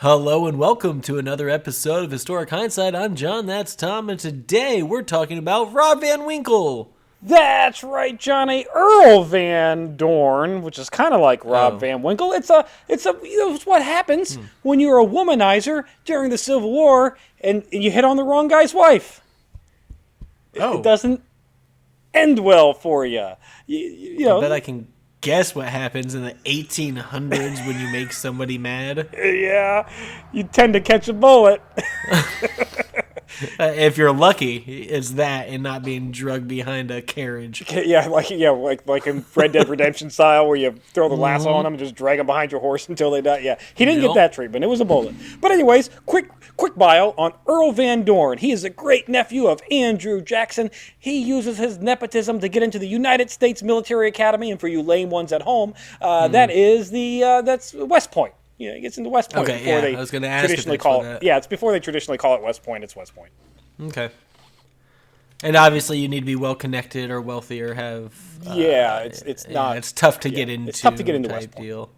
Hello and welcome to another episode of Historic Hindsight. I'm John, that's Tom, and today we're talking about Rob Van Winkle. That's right, Johnny. Earl Van Dorn, which is kind of like Rob Van Winkle. It's what happens when you're a womanizer during the Civil War and you hit on the wrong guy's wife. It doesn't end well for you. You know. I bet I can guess what happens in the 1800s when you make somebody mad. Yeah, you tend to catch a bullet. If you're lucky, it's that and not being drugged behind a carriage. Like in Red Dead Redemption style, where you throw the lasso on them and just drag them behind your horse until they die. Yeah, he didn't get that treatment. It was a bullet. But anyways, quick bio on Earl Van Dorn. He is a great nephew of Andrew Jackson. He uses his nepotism to get into the United States Military Academy, and for you lame ones at home, that's West Point. Yeah, it gets into West Point before they traditionally call it. Yeah, it's before they traditionally call it West Point. It's West Point. Okay. And obviously, you need to be well connected or wealthy or have. It's not. It's tough to get into. It's tough to get into West Point. Deal.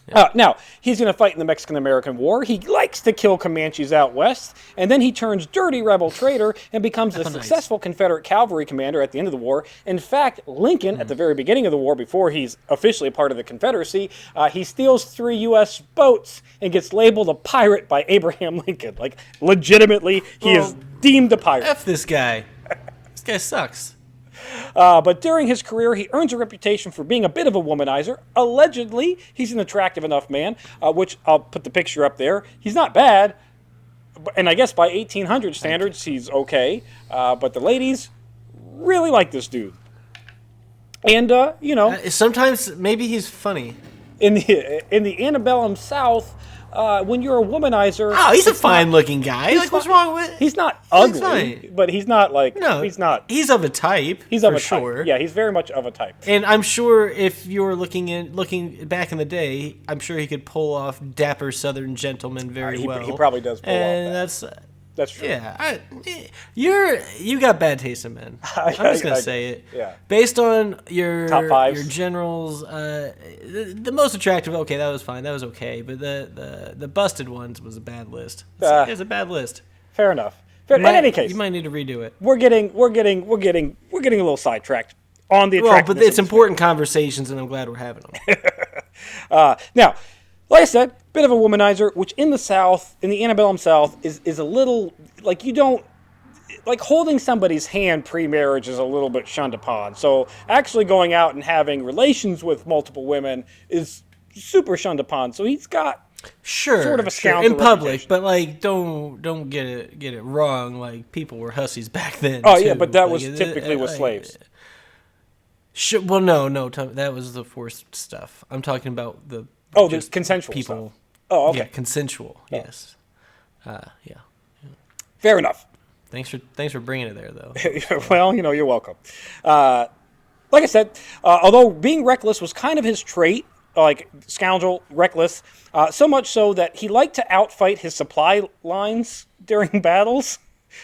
Yeah. Now, he's going to fight in the Mexican-American War. He likes to kill Comanches out west, and then he turns dirty rebel traitor and becomes a successful Confederate cavalry commander at the end of the war. In fact, Lincoln, at the very beginning of the war, before he's officially a part of the Confederacy, he steals 3 U.S. boats and gets labeled a pirate by Abraham Lincoln. Like, legitimately, he is deemed a pirate. F this guy. This guy sucks. But during his career, he earns a reputation for being a bit of a womanizer. Allegedly, he's an attractive enough man, which I'll put the picture up there. He's not bad, and I guess by 1800 standards, he's okay. But the ladies really like this dude. And, sometimes maybe he's funny. In the antebellum South, when you're a womanizer... Oh, he's a fine-looking guy. What's wrong with... He's not ugly, but he's not like... No, he's not... He's of a type, He's of a type. Yeah, he's very much of a type. And I'm sure if you're looking back in the day, I'm sure he could pull off dapper Southern gentleman very well. He probably does pull off that. That's true. Yeah, you got bad taste in men. I'm just gonna say it. Yeah. Based on your top fives, your generals, the most attractive. Okay, that was fine. That was okay. But the busted ones was a bad list. It's a bad list. Fair enough. In any case, you might need to redo it. We're getting a little sidetracked on the attractiveness. Well, but it's important conversations, and I'm glad we're having them. Now. Like I said, bit of a womanizer, which in the South, in the antebellum South, is a little, like, you don't, like, holding somebody's hand pre-marriage is a little bit shunned upon. So actually going out and having relations with multiple women is super shunned upon. So he's got sort of a scoundrel in public, reputation. But like, don't get it wrong. Like, people were hussies back then. Oh too. Yeah, but that was typically with slaves. Well, no, that was the forced stuff. I'm talking about the. Oh, the consensual people. Stuff. Oh, okay. Yeah, consensual. Oh. Yes. Yeah. Fair enough. Thanks for bringing it there, though. Well, you're welcome. Like I said, although being reckless was kind of his trait, like scoundrel, reckless, so much so that he liked to outfight his supply lines during battles,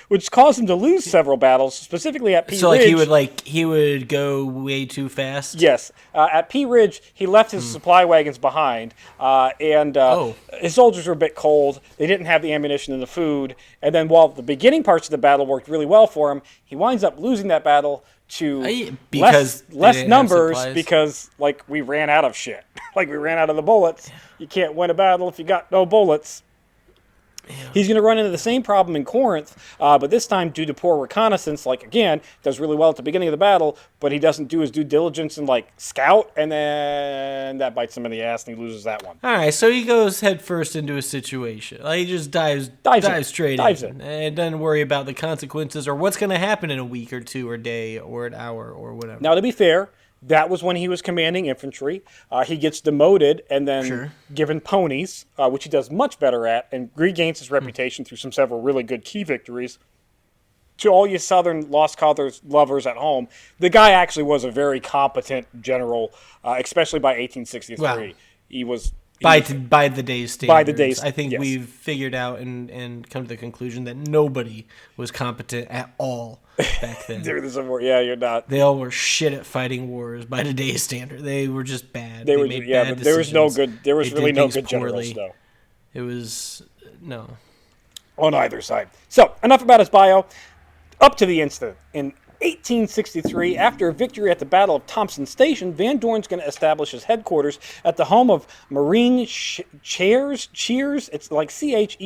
which caused him to lose several battles, specifically at Pea Ridge. So, he would go way too fast? Yes. At Pea Ridge, he left his supply wagons behind, and his soldiers were a bit cold. They didn't have the ammunition and the food. And then while the beginning parts of the battle worked really well for him, he winds up losing that battle to less numbers because, we ran out of shit. We ran out of the bullets. You can't win a battle if you got no bullets. Yeah. He's going to run into the same problem in Corinth, but this time due to poor reconnaissance, again, does really well at the beginning of the battle, but he doesn't do his due diligence and, scout, and then that bites him in the ass and he loses that one. All right, so he goes head first into a situation. He just dives straight in and doesn't worry about the consequences or what's going to happen in a week or two or day or an hour or whatever. Now, to be fair, that was when he was commanding infantry. He gets demoted and then given ponies, which he does much better at, and regains his reputation through several really good key victories. To all you Southern lost cause lovers at home, the guy actually was a very competent general, especially by 1863. Wow. He was... By the day's standards. By the day's, I think we've figured out and come to the conclusion that nobody was competent at all back then. You're not. They all were shit at fighting wars by today's standard. They were just bad. There was really no good generals, though. It was no. On either side. So, enough about his bio. Up to the incident. In 1863, after a victory at the Battle of Thompson Station, Van Dorn's going to establish his headquarters at the home of Marine Cheers. It's like Cheairs.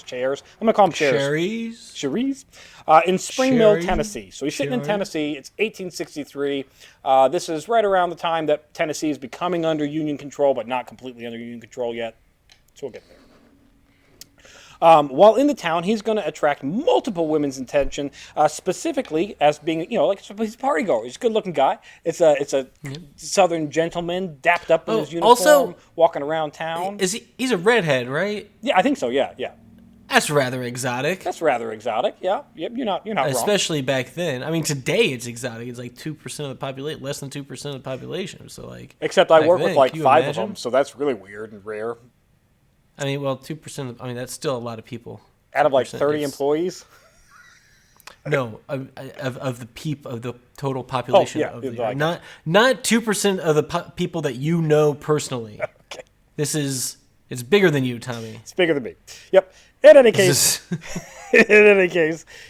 Cheers. I'm going to call them Cheers. Cheries. In Spring Mill, Tennessee. So he's sitting in Tennessee. It's 1863. This is right around the time that Tennessee is becoming under Union control, but not completely under Union control yet. So we'll get there. While in the town, he's going to attract multiple women's attention, specifically as being, like he's a party goer. He's a good-looking guy. It's a Southern gentleman, dapped up in his uniform, also, walking around town. He's a redhead, right? Yeah, I think so. Yeah. That's rather exotic. Yeah. Yep. You're not wrong. Especially back then. I mean, today it's exotic. It's like 2% of the population, less than 2% of the population. So like, except I work with like 5 of them, so that's really weird and rare. I mean, well, 2%. I mean, that's still a lot of people. Out of like 30 employees. No, of the total population. Like not 2% of the people that you know personally. Okay. It's bigger than you, Tommy. It's bigger than me. Yep. In any case,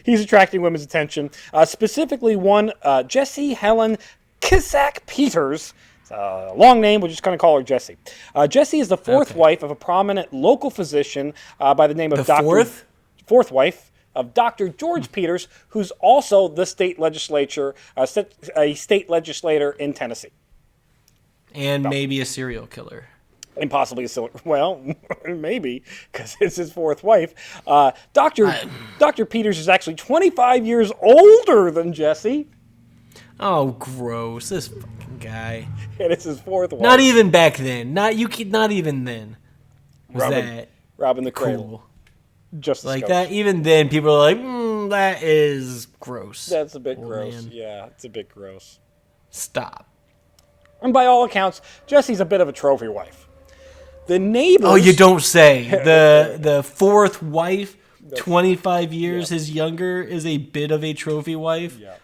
he's attracting women's attention. Specifically, one Jessie Helen Kissack Peters. Long name, we're just going to call her Jessie. Jessie is the fourth wife of a prominent local physician by the name of fourth wife of Dr. George Peters, who's also the state legislator in Tennessee. And maybe a serial killer. And possibly maybe, because it's his fourth wife. Dr. Peters is actually 25 years older than Jessie. Oh, gross. This fucking guy. And it's his fourth wife. Not even back then. Not even then. Robbing the cradle. Just like that. Even then, people are like, that is gross. That's a bit gross. Man. Yeah, it's a bit gross. Stop. And by all accounts, Jessie's a bit of a trophy wife. The neighbors... Oh, you don't say. The fourth wife, 25 years his younger, is a bit of a trophy wife? Yeah.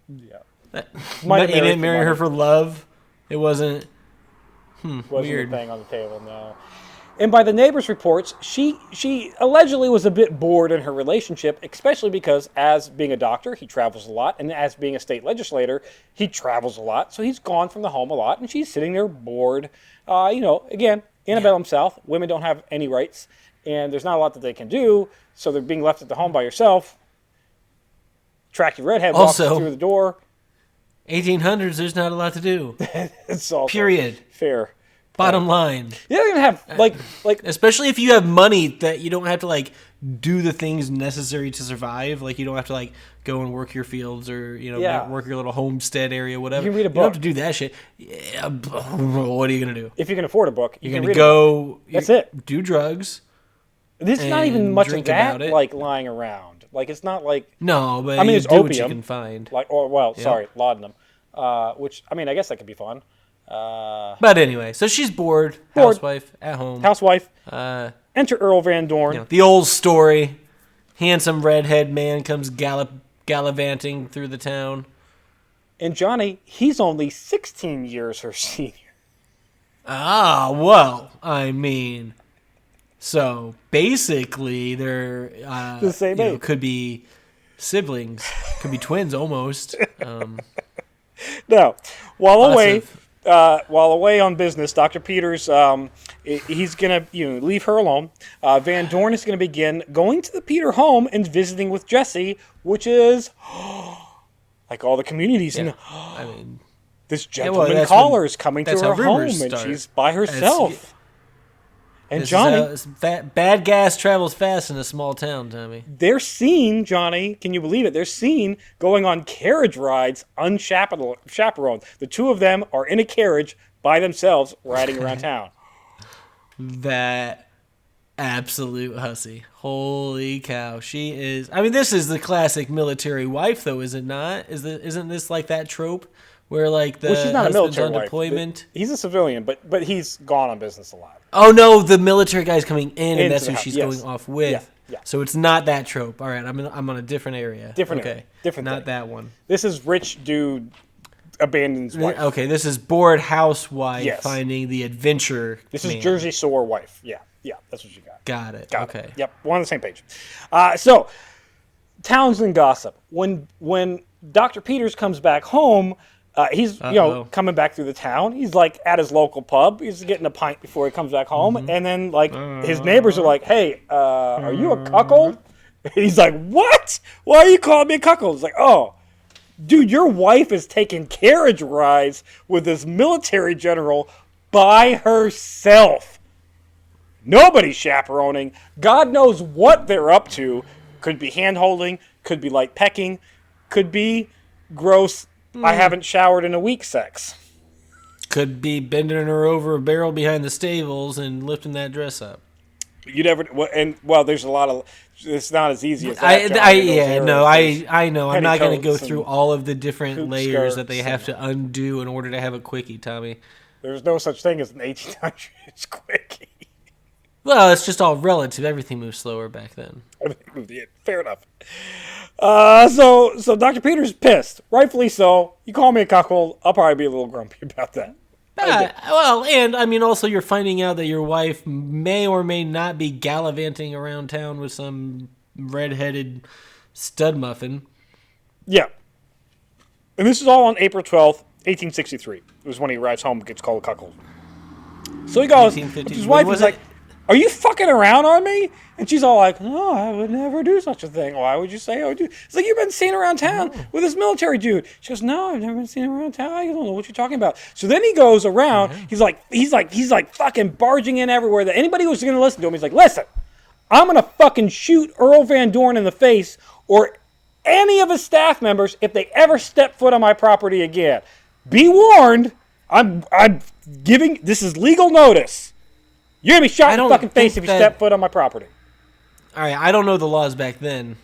You didn't marry her for love? It wasn't... wasn't weird. A thing on the table, no. And by the neighbors' reports, she allegedly was a bit bored in her relationship, especially because as being a doctor, he travels a lot, and as being a state legislator, he travels a lot, so he's gone from the home a lot, and she's sitting there bored. Again, antebellum South, women don't have any rights, and there's not a lot that they can do, so they're being left at the home by yourself. Attractive redhead walks through the door. 1800s, there's not a lot to do. It's also period. Fair. Bottom line. You don't even have like especially if you have money that you don't have to like do the things necessary to survive. Like you don't have to like go and work your fields or work your little homestead area, whatever. You can read a book. You don't have to do that shit. Yeah, what are you gonna do? If you can afford a book, you're gonna go. That's it. Do drugs. There's not even much of that like lying around. Like it's not like no, but there's do opium what you can find. Laudanum, which I guess that could be fun. But anyway, so she's bored. Housewife at home. Enter Earl Van Dorn. The old story. Handsome redhead man comes gallivanting through the town. And Johnny, he's only 16 years her senior. Ah, well, I mean, so basically they're the same age. Could be siblings, could be twins almost. Now, while away on business, Dr. Peters, he's going to leave her alone. Van Dorn is going to begin going to the Peter home and visiting with Jessie, which is like all the communities. Yeah. This gentleman caller is coming to her home, and she's by herself. And Johnny, bad gas travels fast in a small town, Tommy. They're seen, Johnny, can you believe it? They're seen going on carriage rides unchaperoned. The two of them are in a carriage by themselves riding around town. That absolute hussy. Holy cow. She is... this is the classic military wife, though, is it not? Isn't this like that trope where like the she's not a military on deployment? Wife. He's a civilian, but he's gone on business a lot. Oh no, the military guy's coming in, and that's who she's going off with. Yeah. So it's not that trope. All right, I'm on a different area. Different area. Different not thing. That one. This is rich dude abandons wife. Okay, this is bored housewife Yes. finding the adventure. This man. is Jersey Shore wife. Yeah, that's what you got. Got it. Got okay. it. Yep, we're on the same page. So, Townsend gossip. When Dr. Peters comes back home, he's coming back through the town. He's like at his local pub. He's getting a pint before he comes back home, and then like his neighbors are like, "Hey, are you a cuckold?" And he's like, "What? Why are you calling me a cuckold?" It's like, "Oh, dude, your wife is taking carriage rides with this military general by herself. Nobody's chaperoning. God knows what they're up to. Could be hand-holding, could be light pecking, could be gross, I haven't showered in a week sex. Could be bending her over a barrel behind the stables and lifting that dress up. You never, there's a lot of, it's not as easy as that. I know. I'm not going to go through all of the different layers that they have to undo in order to have a quickie, Tommy. There's no such thing as an 1800s quickie. Well, it's just all relative. Everything moves slower back then. Fair enough. So Dr. Peters is pissed. Rightfully so. You call me a cuckold, I'll probably be a little grumpy about that. And I mean, also you're finding out that your wife may or may not be gallivanting around town with some redheaded stud muffin. Yeah. And this is all on April 12th, 1863. It was when he arrives home and gets called a cuckold. So he goes, his wife was like, "Are you fucking around on me?" And she's all like, "No, I would never do such a thing. Why would you say I would do?" It's like, "You've been seen around town with this military dude." She goes, "No, I've never been seen around town. I don't know what you're talking about." So then he goes around. He's like fucking barging in everywhere. That anybody who's going to listen to him, he's like, "Listen, I'm going to fucking shoot Earl Van Dorn in the face or any of his staff members if they ever step foot on my property again. Be warned. I'm giving, this is legal notice. You're going to be shot in the fucking face if you step foot on my property." All right, I don't know the laws back then.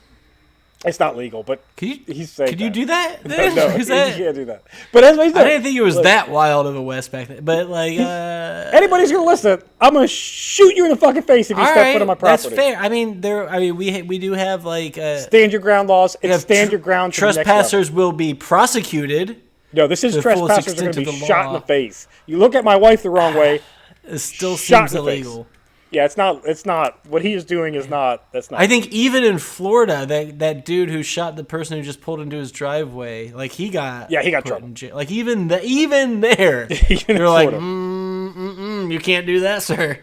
It's not legal, but he's saying Could you do that? No, you can't do that. But as I didn't think it was that wild of a West back then. But like, anybody's gonna listen, I'm gonna shoot you in the fucking face if you step foot on my property. That's fair. I mean, we do have like stand your ground laws. It's stand your ground. Trespassers will be prosecuted. No, this is trespassers are going to be shot in the face. You look at my wife the wrong way. It still seems illegal. Yeah, it's not. What he is doing is not. That's not. I think even in Florida, that dude who shot the person who just pulled into his driveway, like he got trouble. Like even there, they're like, you can't do that, sir.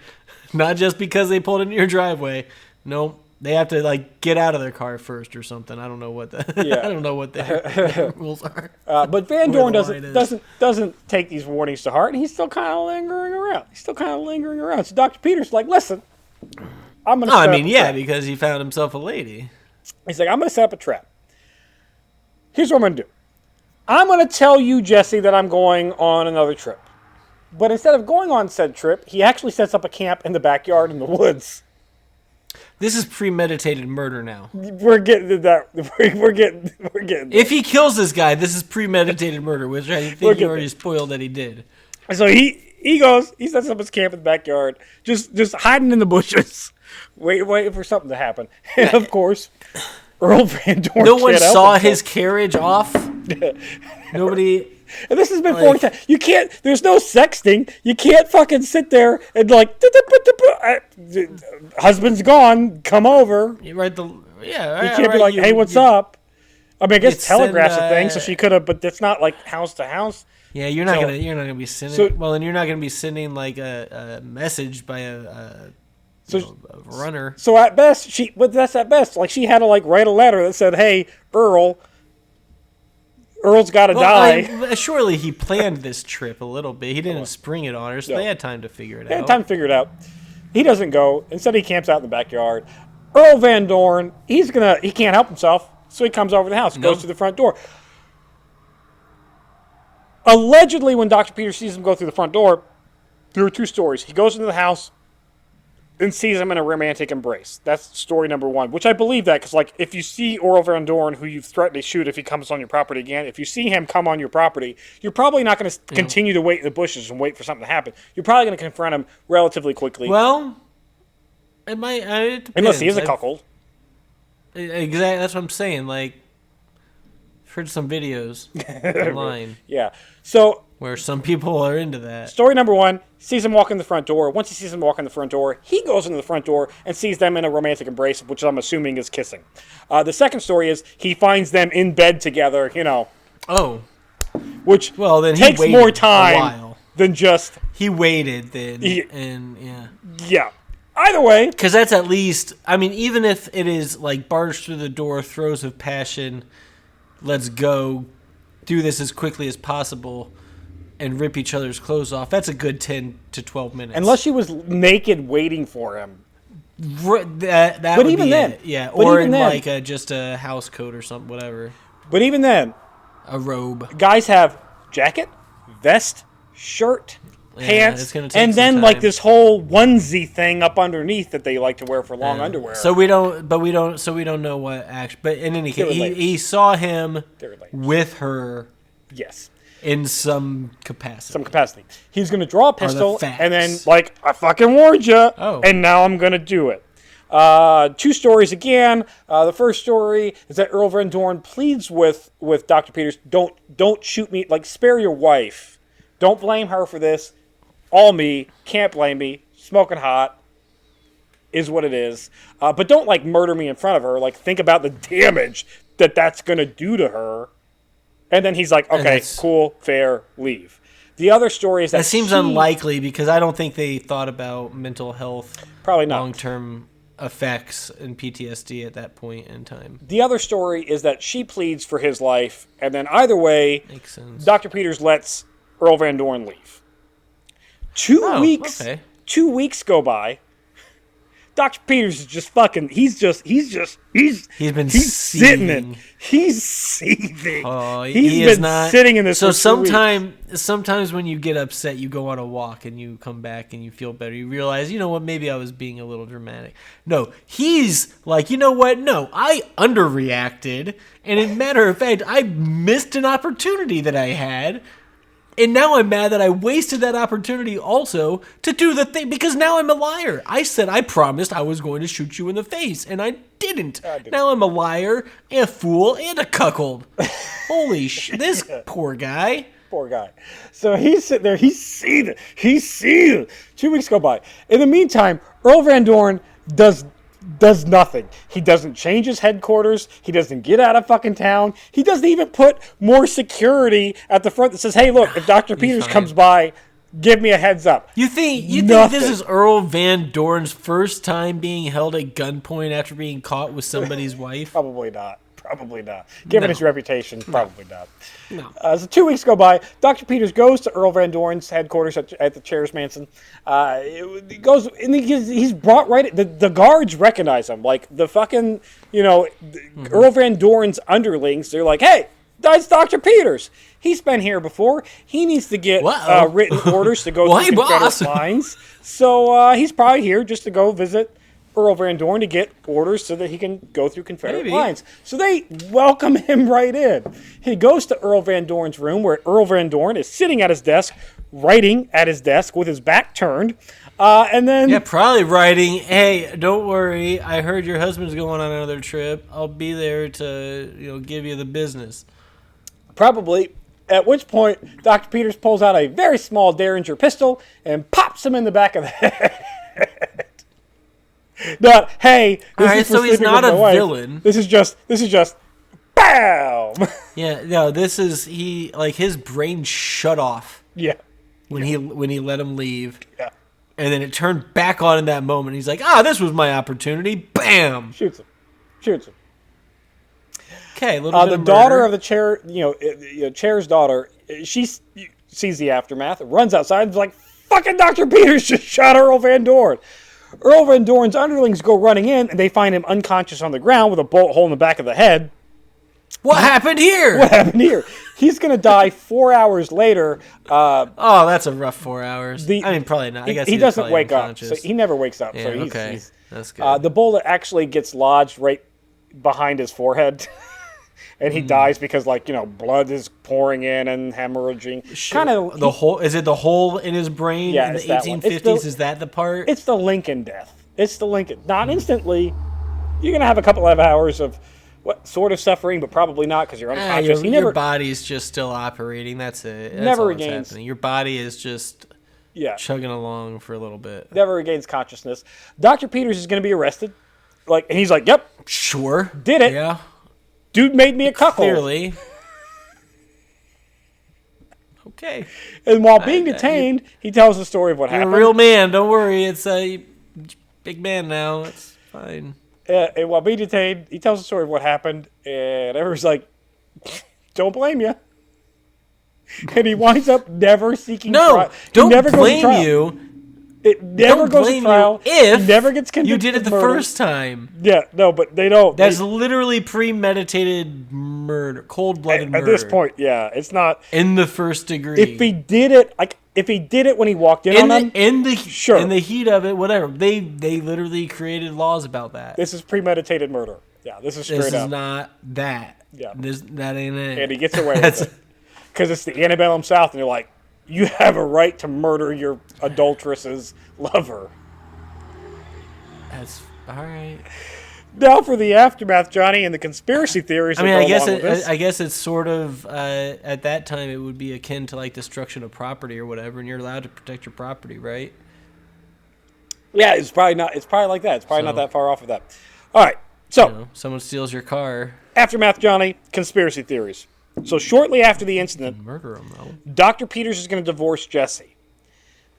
Not just because they pulled into your driveway. Nope. They have to like get out of their car first or something. I don't know what I don't know what the rules are. But Van Dorn doesn't take these warnings to heart, and he's still kind of lingering around. So Dr. Peters is like, "Listen, I'm gonna." Because he found himself a lady. He's like, "I'm gonna set up a trap. Here's what I'm gonna do. I'm gonna tell you, Jesse, that I'm going on another trip. But instead of going on said trip, he actually sets up a camp in the backyard in the woods." This is premeditated murder now. We're getting to that. We're getting. If he kills this guy, this is premeditated murder, which I think you already spoiled that he did. So he goes. He sets up his camp in the backyard, just hiding in the bushes, waiting for something to happen. And of course, Earl Van Dorn. No one saw his carriage off. Nobody. And this has been 40 times. You can't. There's no sexting. You can't fucking sit there and like. Husband's gone. Come over. You write the. Yeah. You can't be like, "Hey, what's up?" I mean, I guess telegraphs a thing, so she could have, but that's not like house to house. Yeah, you're not gonna be sending. And you're not gonna be sending like a message by a runner. So at best, that's at best. Like she had to like write a letter that said, "Hey, Earl's got to die." Surely he planned this trip a little bit. He didn't spring it on her, so they had time to figure it out. They had time to figure it out. He doesn't go. Instead, he camps out in the backyard. Earl Van Dorn, he can't help himself, so he comes over to the house, goes to the front door. Allegedly, when Dr. Peters sees him go through the front door, there are two stories. He goes into the house and sees him in a romantic embrace. That's story number one, which I believe that, because like if you see Earl Van Dorn, who you've threatened to shoot if he comes on your property again, if you see him come on your property, you're probably not going to continue to wait in the bushes and wait for something to happen. You're probably going to confront him relatively quickly. Well, it might. It depends. Unless he is a cuckold. Exactly. That's what I'm saying. Like, heard some videos online. Yeah. So where some people are into that. Story number 1, sees him walk in the front door. Once he sees them walk in the front door, he goes into the front door and sees them in a romantic embrace, which I'm assuming is kissing. The second story is he finds them in bed together, Oh. Which then takes more time than just... He waited then, Yeah. Either way... Because that's at least... I mean, even if it is like barge through the door, throes of passion, let's go, do this as quickly as possible, and rip each other's clothes off, that's a good 10 to 12 minutes. Unless she was naked waiting for him. That but would even be then, it. Yeah, but or even in then, like just a house coat or something, whatever. But even then, a robe. Guys have jacket, vest, shirt, pants, and then like this whole onesie thing up underneath that they like to wear for long underwear. So we don't know what action. But in any case, he saw him with her. Yes. In some capacity. He's going to draw a pistol and then, like, I fucking warned you, and now I'm going to do it. 2 stories again. The first story is that Earl Van Dorn pleads with Dr. Peters, don't shoot me, like, spare your wife. Don't blame her for this. All me. Can't blame me. Smoking hot is what it is. But don't, like, murder me in front of her. Like, think about the damage that's going to do to her. And then he's like, okay, cool, fair, leave. The other story is that seems unlikely because I don't think they thought about mental health, probably not, long-term effects and PTSD at that point in time. The other story is that she pleads for his life, and then either way, makes sense. Dr. Peters lets Earl Van Dorn leave. 2 weeks. Okay. 2 weeks go by. Dr. Peters is just fucking. He's been sitting in. He's seething. Oh, he's been sitting in this. So sometimes when you get upset, you go on a walk and you come back and you feel better. You realize, you know what? Maybe I was being a little dramatic. No, he's like, you know what? No, I underreacted, and as a matter of fact, I missed an opportunity that I had. And now I'm mad that I wasted that opportunity also to do the thing, because now I'm a liar. I said I promised I was going to shoot you in the face, and I didn't. Now I'm a liar, and a fool, and a cuckold. Holy shit, this poor guy. Poor guy. So he's sitting there, he's seething. 2 weeks go by. In the meantime, Earl Van Dorn does nothing. He doesn't change his headquarters. He doesn't get out of fucking town. He doesn't even put more security at the front that says, hey, look, if Dr. Peters comes by, give me a heads up. You think this is Earl Van Dorn's first time being held at gunpoint after being caught with somebody's wife? Probably not. Given his reputation, probably not. No. So 2 weeks go by. Dr. Peters goes to Earl Van Dorn's headquarters at the Chair's Mansion. He goes, and he's brought right. The guards recognize him, like the fucking Earl Van Dorn's underlings. They're like, hey, that's Dr. Peters. He's been here before. He needs to get written orders to go through Confederate lines. So he's probably here just to go visit Earl Van Dorn to get orders so that he can go through Confederate lines. So they welcome him right in. He goes to Earl Van Dorn's room where Earl Van Dorn is sitting at his desk, writing at his desk with his back turned. And then... Yeah, probably writing, hey, don't worry, I heard your husband's going on another trip. I'll be there to give you the business. Probably. At which point, Dr. Peters pulls out a very small Derringer pistol and pops him in the back of the head. Not, hey, all right, so he's not a villain. This is just, bam! Yeah, no, his brain shut off. Yeah. When he let him leave. Yeah. And then it turned back on in that moment. He's like, this was my opportunity. Bam! Shoots him. Okay, a little bit the of daughter murder. of the chair, chair's daughter, she sees the aftermath, runs outside, and is like, fucking Dr. Peters just shot Earl Van Dorn. Earl Van Dorn's underlings go running in, and they find him unconscious on the ground with a bullet hole in the back of the head. What happened here? He's going to die 4 hours later. That's a rough 4 hours. Probably not. I guess he doesn't wake up. So he never wakes up. Yeah, so okay. That's good. The bullet actually gets lodged right behind his forehead. And he dies because, blood is pouring in and hemorrhaging. Kind of the hole. Is it the hole in his brain in the 1850s? Is that the part? It's the Lincoln death. Not instantly. You're gonna have a couple of hours of what sort of suffering, but probably not because you're unconscious. Your body's just still operating. That's it. That's never all regains. that's happening. Your body is just chugging along for a little bit. Never regains consciousness. Dr. Peters is going to be arrested. And he's like, yep. Sure. Did it. Yeah. Dude made me a cuckold. Clearly. Okay. And while being detained, he tells the story of what happened. You're a real man. Don't worry. It's a big man now. It's fine. And while being detained, he tells the story of what happened. And everyone's like, don't blame you. And he winds up never seeking trial. Don't blame you. It never goes to trial. If he never gets convicted. You did it the first time. Yeah, no, but they don't. That's literally premeditated murder, cold-blooded murder. At this point, yeah, it's not in the first degree. If he did it, when he walked in on them, in the heat of it, whatever. They literally created laws about that. This is premeditated murder. Yeah, this is straight up. This is not that. Yeah, that ain't it. And he gets away with it because it's the antebellum South, and you're like, you have a right to murder your adulteress's lover. That's all right. Now for the aftermath, Johnny, and the conspiracy theories. I mean, I guess it's sort of at that time it would be akin to like destruction of property or whatever, and you're allowed to protect your property, right? Yeah, it's probably not. It's probably like that. It's probably not that far off of that. All right, so someone steals your car. Aftermath, Johnny. Conspiracy theories. So shortly after the incident, murder him though. Dr. Peters is going to divorce Jessie.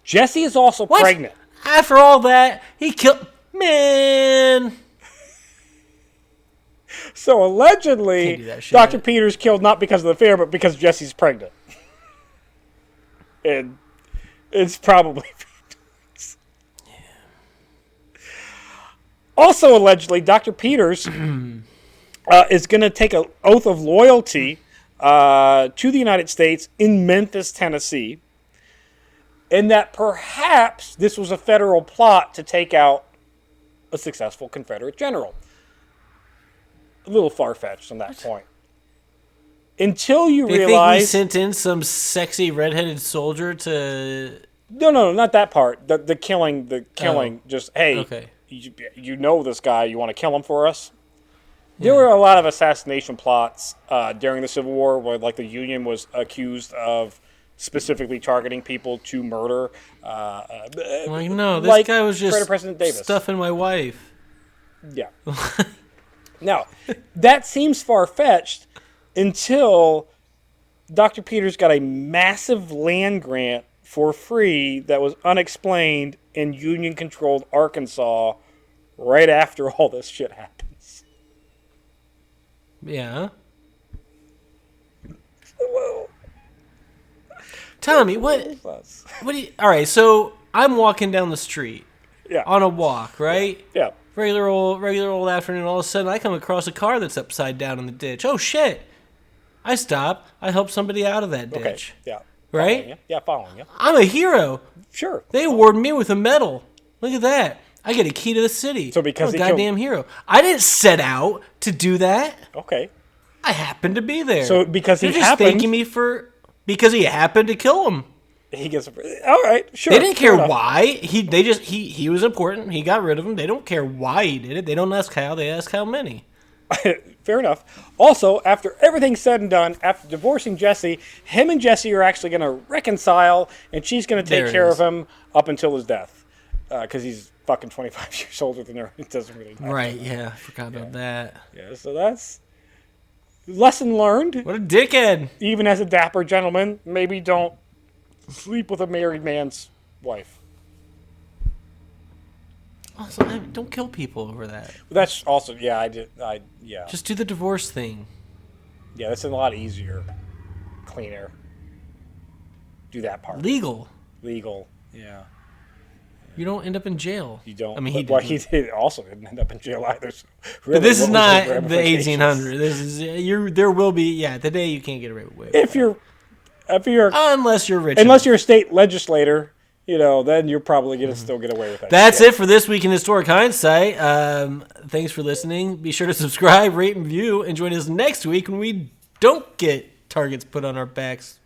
Jessie is also pregnant. After all that, he killed man. So allegedly, Dr. Peters killed not because of the affair, but because Jessie's pregnant. And it's probably. Also allegedly, Dr. Peters is going to take an oath of loyalty to the United States in Memphis, Tennessee, and that perhaps this was a federal plot to take out a successful Confederate general. A little far-fetched on that point. Until you realize... think we sent in some sexy redheaded soldier to... No, not that part. The killing, just, hey, okay. You know this guy, you want to kill him for us? There were a lot of assassination plots during the Civil War where, like, the Union was accused of specifically targeting people to murder. This guy was just stuffing my wife. Yeah. Now, that seems far-fetched until Dr. Peters got a massive land grant for free that was unexplained in Union-controlled Arkansas right after all this shit happens. Yeah. Whoa. Tommy, what do you... All right, so I'm walking down the street. Yeah. On a walk, right? Yeah. Regular old afternoon. All of a sudden, I come across a car that's upside down in the ditch. Oh, shit. I stop. I help somebody out of that ditch. Okay. Yeah. Right? Following you. I'm a hero. Sure. They award me with a medal. Look at that. I get a key to the city. So because I'm a goddamn hero. I didn't set out to do that. Okay. I happened to be there. So because They're just thanking me because he happened to kill him. He gets all right. Sure. They didn't care why. He was important. He got rid of him. They don't care why he did it. They don't ask how. They ask how many. Fair enough. Also, after everything's said and done, after divorcing Jessie, him and Jessie are actually going to reconcile, and she's going to take care of him up until his death, because he's fucking 25 years older than her. It doesn't really matter. Right? Yeah, I forgot about that. Yeah. So that's lesson learned. What a dickhead! Even as a dapper gentleman, maybe don't sleep with a married man's wife. Also, don't kill people over that. That's also, yeah. Just do the divorce thing. Yeah, that's a lot easier, cleaner. Do that part. Legal. Yeah. You don't end up in jail. You don't. I mean, he also didn't end up in jail either. So really, but this is not the 1800s. This is there will be today you can't get away with it. If you're unless you're rich, unless you're a state legislator. Then you're probably going to still get away with that. That's it for this week in Historic Hindsight. Thanks for listening. Be sure to subscribe, rate, and review, and join us next week when we don't get targets put on our backs